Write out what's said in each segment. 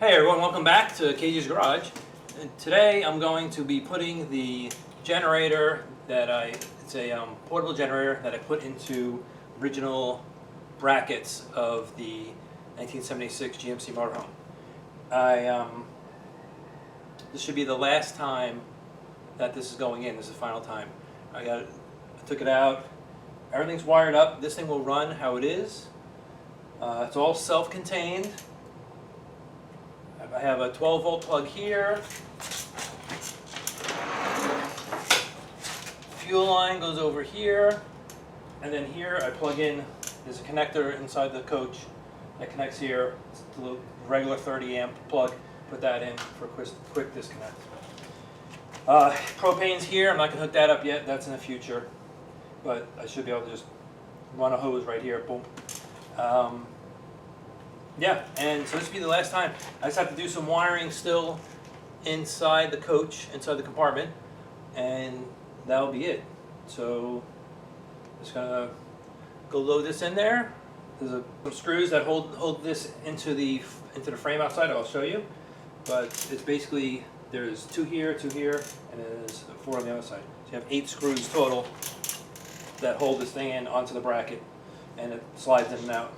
Hey everyone, welcome back to KG's Garage. And today I'm going to be putting the generator it's a portable generator that I put into original brackets of the 1976 GMC Motorhome. This should be the last time that this is going in. This is the final time. I took it out. Everything's wired up. This thing will run how it is. It's all self-contained. I have a 12-volt plug here. Fuel line goes over here, and then here I plug in. There's a connector inside the coach that connects here. It's a regular 30 amp plug. Put that in for a quick disconnect. Propane's here. I'm not going to hook that up yet. That's in the future, but I should be able to just run a hose right here. Boom. Yeah, and so this will be the last time. I just have to do some wiring still inside the coach, inside the compartment, and that'll be it. So just gonna go load this in there. There's some screws that hold this into the frame outside. I'll show you, but it's basically there's two here, and there's 4 on the other side. So you have 8 screws total that hold this thing in onto the bracket, and it slides in and out.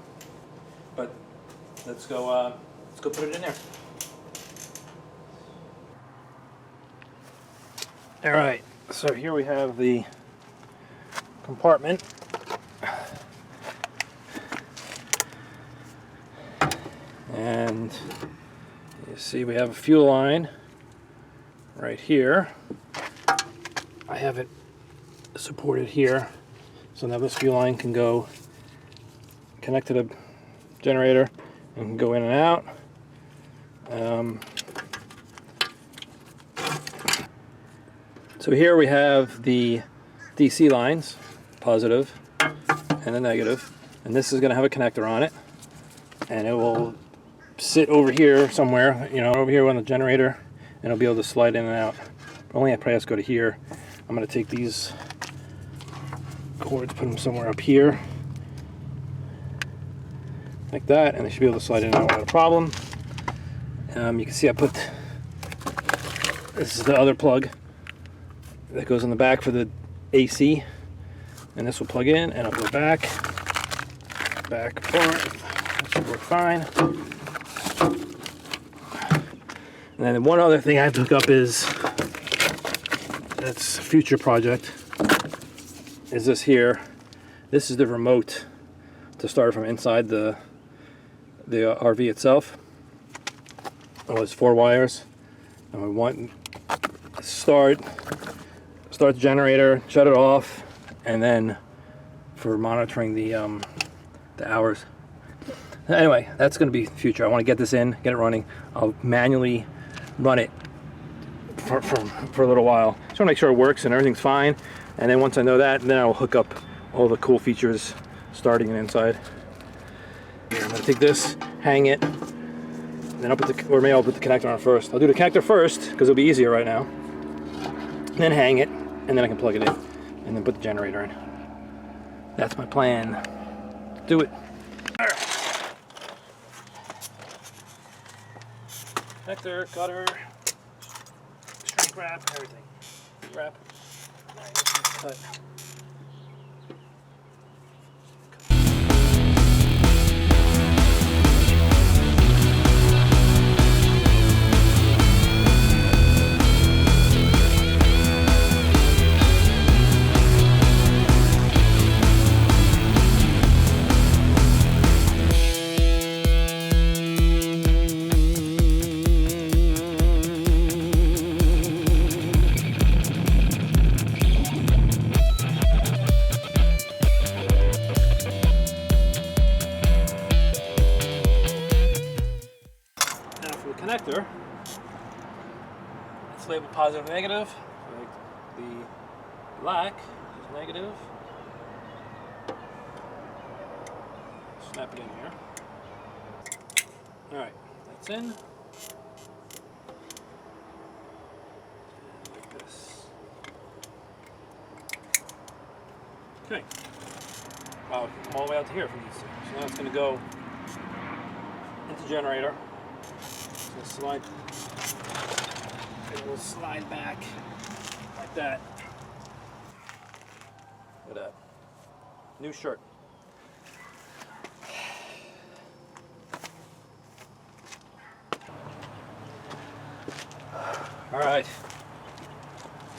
But let's go put it in there. All right, so here we have the compartment. And you see we have a fuel line right here. I have it supported here. So now this fuel line can go connect to the generator and can go in and out. So here we have the DC lines, positive and the negative, and this is going to have a connector on it, and it will sit over here somewhere, over here on the generator, and it'll be able to slide in and out. But only I probably have to go to here. I'm going to take these cords, put them somewhere up here, like that, and they should be able to slide in and out without a problem. You can see I put, this is the other plug that goes in the back for the AC, and this will plug in and it'll go back, forth. That should work fine. And then one other thing I have to hook up is, that's a future project, is this here. This is the remote to start from inside the RV itself. Oh, it's 4 wires. And we want to start the generator, shut it off, and then for monitoring the hours. Anyway, that's going to be future. I want to get this in, get it running. I'll manually run it for a little while. Just want to make sure it works and everything's fine. And then once I know that, then I'll hook up all the cool features starting and inside. Here, I'm going to take this, hang it, then or maybe I'll put the connector on first. I'll do the connector first because it'll be easier right now. Then hang it, and then I can plug it in, and then put the generator in. That's my plan. Do it. All right. Connector, cutter, shrink wrap, everything. Wrap. All right, let's cut. Connector, it's labeled positive and negative. Like the black is negative. Snap it in here. Alright, that's in. Like this. Okay. Wow, all the way out to here from these two. So now it's going to go into the generator. It's slide. It will slide back like that. Look at that. New shirt. All right.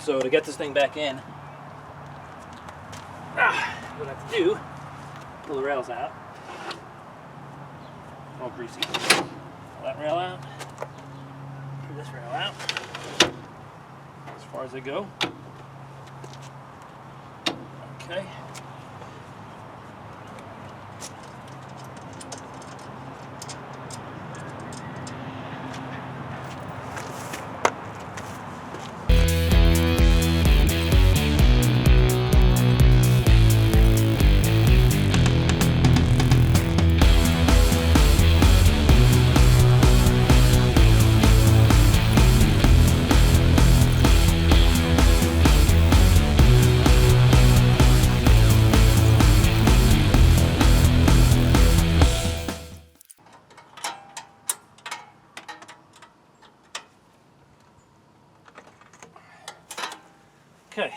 So to get this thing back in, what I have to do, pull the rails out. All greasy. Pull that rail out. Pull this rail out. As far as they go. Okay. Okay,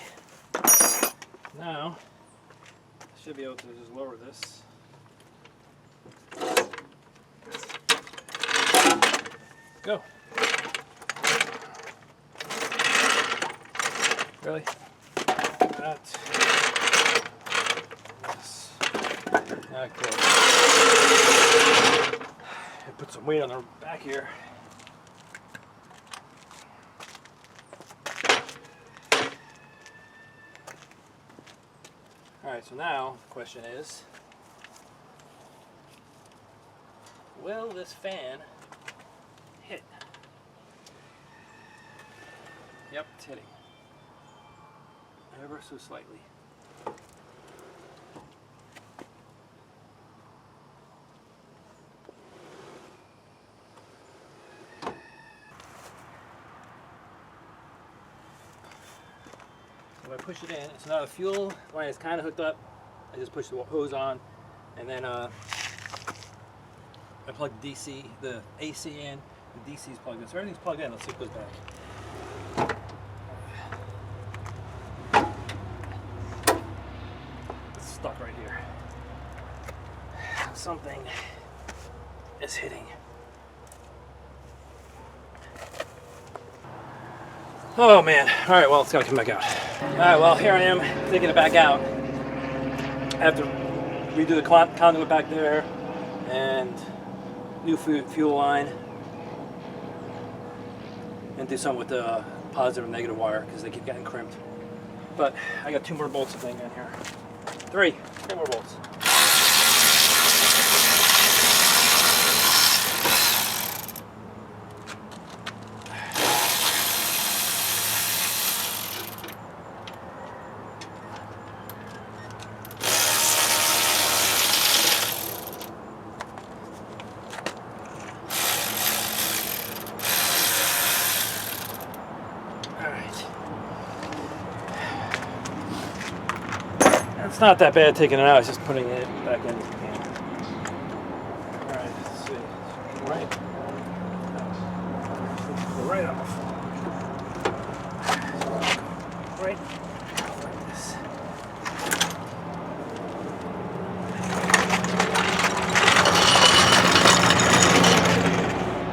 now I should be able to just lower this. Go. Really? That. Yes. Okay. I put some weight on the back here. Alright, so now the question is, will this fan hit? Yep, it's hitting. Ever so slightly. If I push it in, so now the fuel line is kind of hooked up. I just push the hose on, and then I plug the DC, the AC in, the DC is plugged in. So everything's plugged in. Let's see if it goes back. It's stuck right here. Something is hitting. Oh man, all right, well, it's gotta come back out. All right, well, here I am taking it back out. I have to redo the conduit back there and new fuel line and do something with the positive and negative wire because they keep getting crimped. But I got 2 more bolts to bang in here. 3 more bolts. It's not that bad taking it out, it's just putting it back in. Alright, let's see. Right. Go right up. Right. Like this.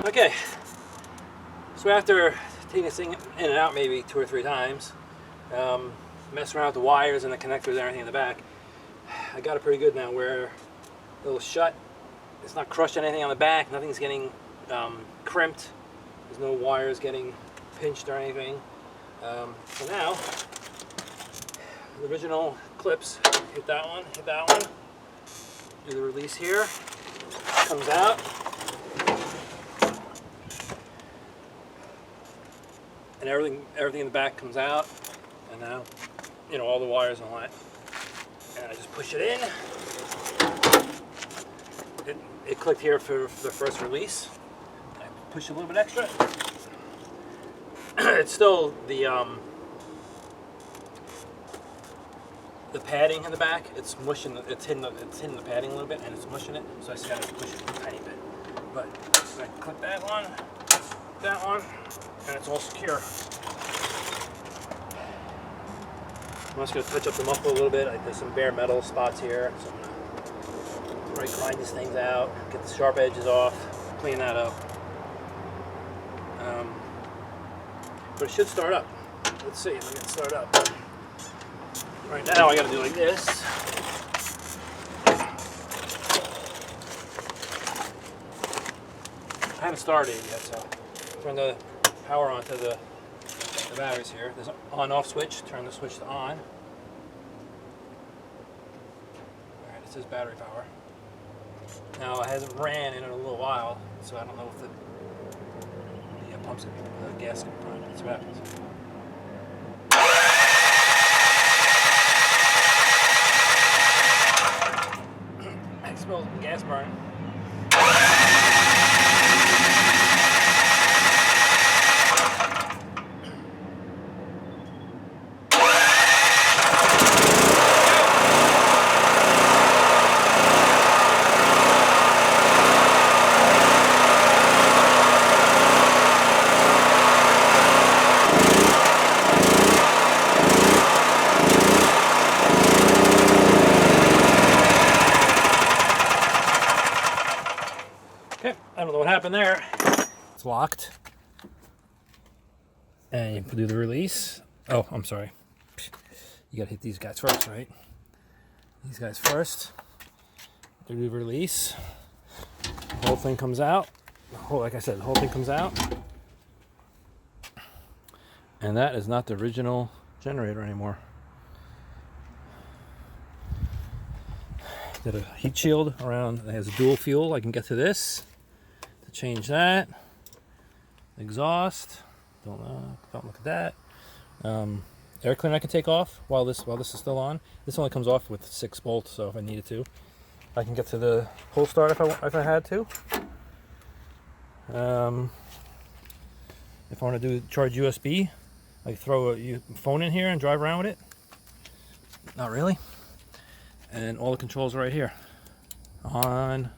Okay. So after taking this thing in and out maybe 2 or 3 times, mess around with the wires and the connectors and everything in the back, I got it pretty good now where it'll shut. It's not crushing anything on the back, nothing's getting crimped, there's no wires getting pinched or anything. So now the original clips, hit that one, do the release here, comes out, and everything in the back comes out, and now, you know, all the wires and all that. And I just push it in. It clicked here for the first release. I push a little bit extra. It's still the padding in the back. It's mushing. It's hitting the padding a little bit, and it's mushing it. So I just gotta push it a tiny bit. But so I click that one. that one, and it's all secure. I'm just going to touch up the muffler a little bit. There's some bare metal spots here, so I'm going to grind these things out, get the sharp edges off, clean that up. But it should start up. Let's see, let me get it started up. Right now I got to do like this. I haven't started it yet, so turn the power on to the batteries here. There's an on-off switch. Turn the switch to on. Alright, it says battery power. Now it hasn't ran in a little while, so I don't know if the pumps, the gas can run. That's what happens. I smell gas burning. I don't know what happened there. It's locked. And you do the release. Oh, I'm sorry. You gotta hit these guys first, right? These guys first. Do the release. The whole thing comes out. Like I said, the whole thing comes out. And that is not the original generator anymore. Did a heat shield around. It has a dual fuel. I can get to this. Change that. Exhaust. Don't look at that. Air cleaner I can take off while this is still on. This only comes off with 6 bolts, so if I needed to, I can get to the pull start if I had to. If I want to do charge USB, I throw a phone in here and drive around with it. Not really. And all the controls are right here. On.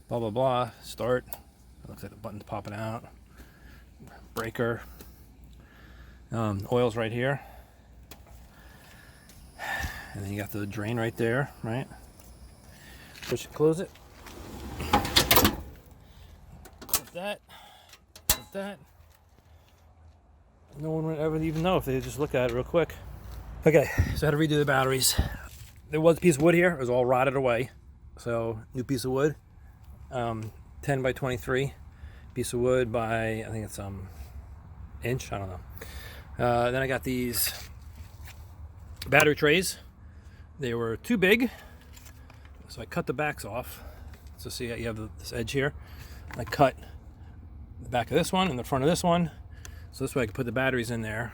Blah blah blah. Start. Looks like the button's popping out. Breaker. Oil's right here. And then you got the drain right there, right? Push it, close it. Put that. Put that. No one would ever even know if they just look at it real quick. Okay, so I had to redo the batteries. There was a piece of wood here. It was all rotted away. So, new piece of wood. 10 by 23 piece of wood by, I think it's inch, I don't know. Then I got these battery trays. They were too big, so I cut the backs off. So see, you have this edge here. I cut the back of this one and the front of this one, so this way I can put the batteries in there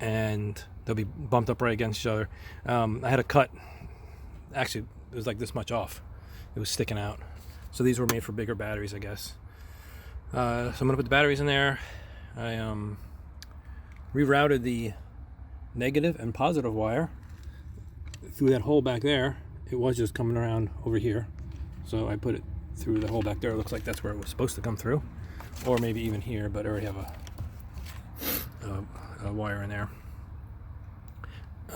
and they'll be bumped up right against each other. I had to cut, actually it was like this much off. It was sticking out. So these were made for bigger batteries, I guess. So I'm gonna put the batteries in there. I rerouted the negative and positive wire through that hole back there. It was just coming around over here. So I put it through the hole back there. It looks like that's where it was supposed to come through. Or maybe even here, but I already have a wire in there.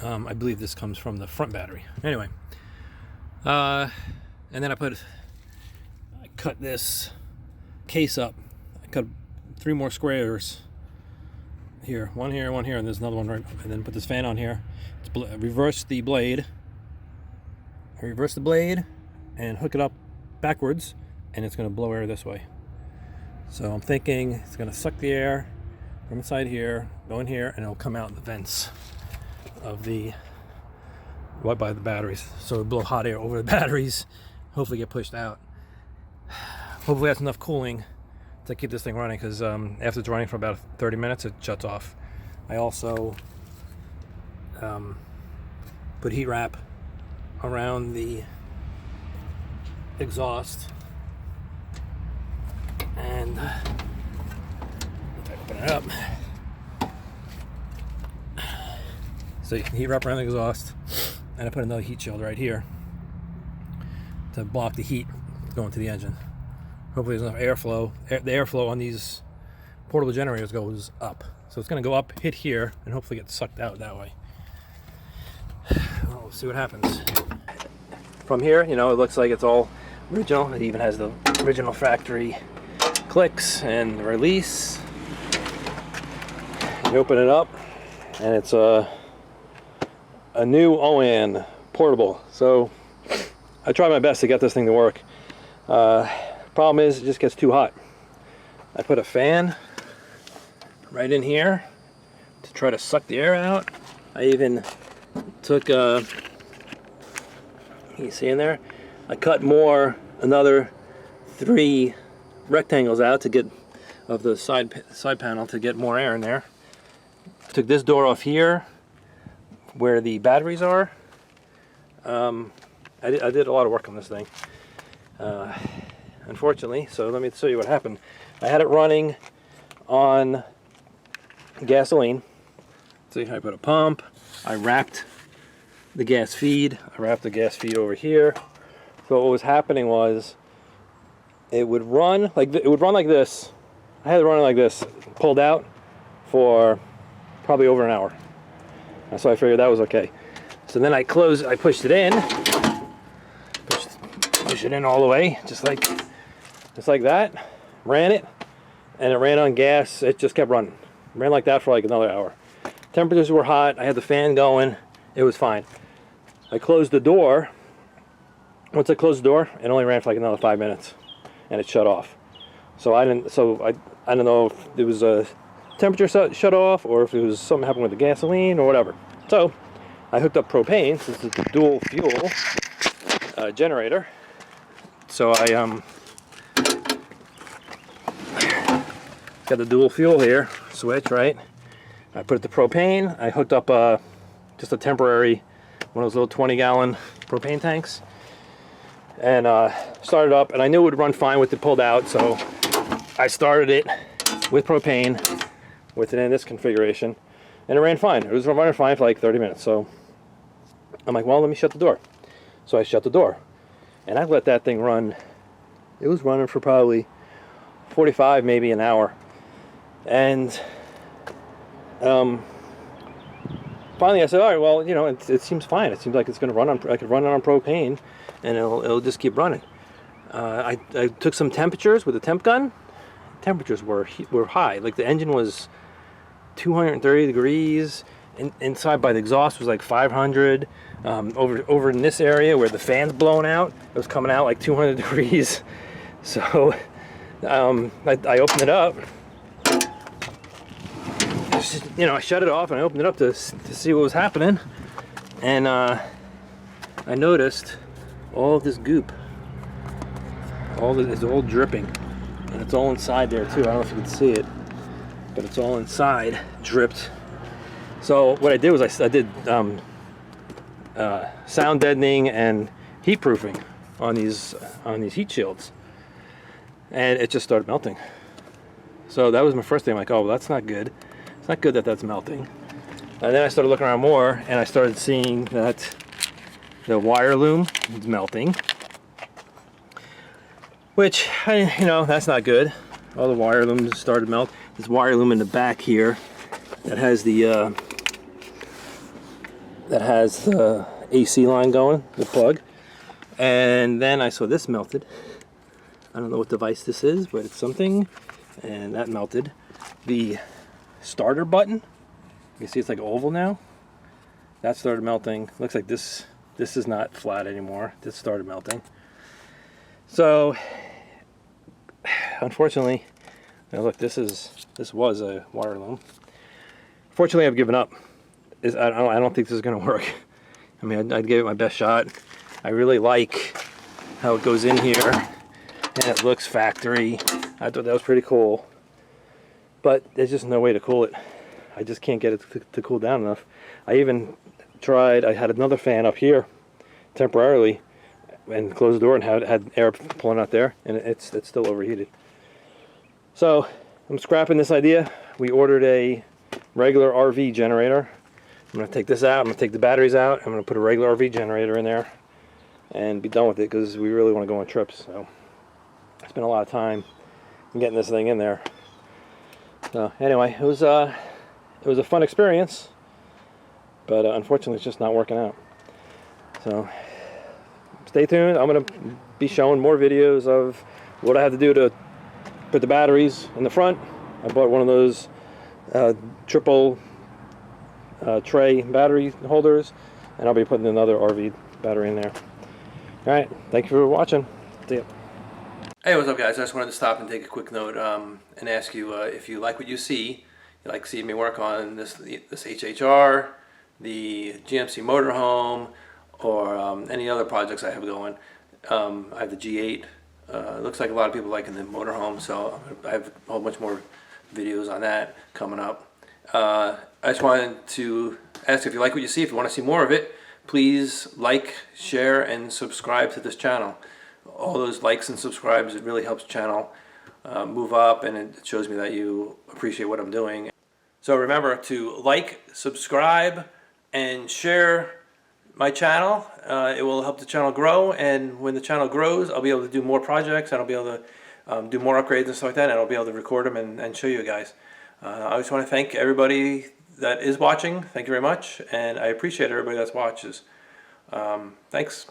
I believe this comes from the front battery. Anyway. And then I cut this case up. I cut 3 more squares here, one here, and there's another one right, and then put this fan on here. Reverse the blade. Reverse the blade and hook it up backwards, and it's going to blow air this way. So I'm thinking it's going to suck the air from inside here, go in here, and it'll come out the vents of by the batteries. So it'll blow hot air over the batteries, hopefully get pushed out. Hopefully that's enough cooling to keep this thing running, because after it's running for about 30 minutes, it shuts off. I also put heat wrap around the exhaust, and if I open it up, so you can heat wrap around the exhaust, and I put another heat shield right here to block the heat going to the engine. Hopefully there's enough airflow. The airflow on these portable generators goes up. So it's going to go up, hit here, and hopefully get sucked out that way. Well, we'll see what happens. From here, you know, it looks like it's all original. It even has the original factory clicks and the release. You open it up, and it's a new OAN portable. So I tried my best to get this thing to work. Problem is, it just gets too hot. I put a fan right in here to try to suck the air out. I even took you see in there, I cut another 3 rectangles out to get of the side panel to get more air in there. Took this door off here where the batteries are. I did a lot of work on this thing, unfortunately. So let me show you what happened. I had it running on gasoline. See, I put a pump. I wrapped the gas feed. I wrapped the gas feed over here. So what was happening was, it would run like this. I had it running like this, pulled out for probably over an hour. And so I figured that was okay. So then I pushed it in, push it in all the way, just like that. Ran it, and it ran on gas. It just kept running. Ran like that for like another hour. Temperatures were hot. I had the fan going. It was fine. I closed the door. Once I closed the door, it only ran for like another 5 minutes, and it shut off. So I don't know if it was a temperature shut off or if it was something happened with the gasoline or whatever. So I hooked up propane. This is the dual fuel generator. So I got the dual fuel here switch, right? I put it to propane. I hooked up just a temporary one of those little 20-gallon propane tanks, and started up, and I knew it would run fine with it pulled out, so I started it with propane with it in this configuration, and it ran fine. It was running fine for like 30 minutes. So I'm like, well, let me shut the door. So I shut the door, and I let that thing run. It was running for probably 45, maybe an hour, and finally I said, all right, well, you know, it seems fine. It seems like it's going to run on. I could run it on propane, and it'll just keep running. I took some temperatures with a temp gun. Temperatures were high. Like the engine was 230 degrees. Inside by the exhaust was like 500. Over in this area where the fan's blowing out, it was coming out like 200 degrees. So I opened it up. You know, I shut it off and I opened it up to see what was happening, and I noticed all of this goop. It's all dripping, and it's all inside there too. I don't know if you can see it, but it's all inside, dripped. So what I did was I did sound deadening and heat proofing on these heat shields, and it just started melting. So that was my first thing. I'm like, oh, well, that's not good. It's not good that that's melting. And then I started looking around more, and I started seeing that the wire loom is melting, which, you know, that's not good. All the wire looms started to melt. This wire loom in the back here that has the AC line going, the plug. And then I saw this melted. I don't know what device this is, but it's something, and that melted. The starter button, you can see it's like oval now. That started melting. Looks like this is not flat anymore. This started melting. So unfortunately, now look, this was a wire loom. Fortunately, I've given up. I don't think this is going to work. I mean, I'd give it my best shot. I really like how it goes in here, and it looks factory. I thought that was pretty cool. But there's just no way to cool it. I just can't get it to cool down enough. I even tried, I had another fan up here temporarily and closed the door and had air pulling out there, and it's still overheated. So I'm scrapping this idea. We ordered a regular RV generator. I'm going to take this out, I'm going to take the batteries out, I'm going to put a regular RV generator in there and be done with it, because we really want to go on trips. So I spent a lot of time getting this thing in there. So anyway, it was a fun experience, but unfortunately it's just not working out. So stay tuned. I'm going to be showing more videos of what I have to do to put the batteries in the front. I bought one of those triple tray battery holders, and I'll be putting another RV battery in there. Alright, thank you for watching. See ya. Hey, what's up guys? I just wanted to stop and take a quick note and ask you if you like what you see, you like seeing me work on this HHR, the GMC Motorhome, or any other projects I have going. I have the G8. It looks like a lot of people liking the motorhome, so I have a whole bunch more videos on that coming up. I just wanted to ask if you like what you see. If you want to see more of it, please like, share, and subscribe to this channel. All those likes and subscribes, it really helps the channel move up, and it shows me that you appreciate what I'm doing. So remember to like, subscribe, and share my channel. It will help the channel grow, and when the channel grows, I'll be able to do more projects, and I'll be able to do more upgrades and stuff like that, and I'll be able to record them and show you guys. I just want to thank everybody that is watching. Thank you very much, and I appreciate everybody that watches. Thanks.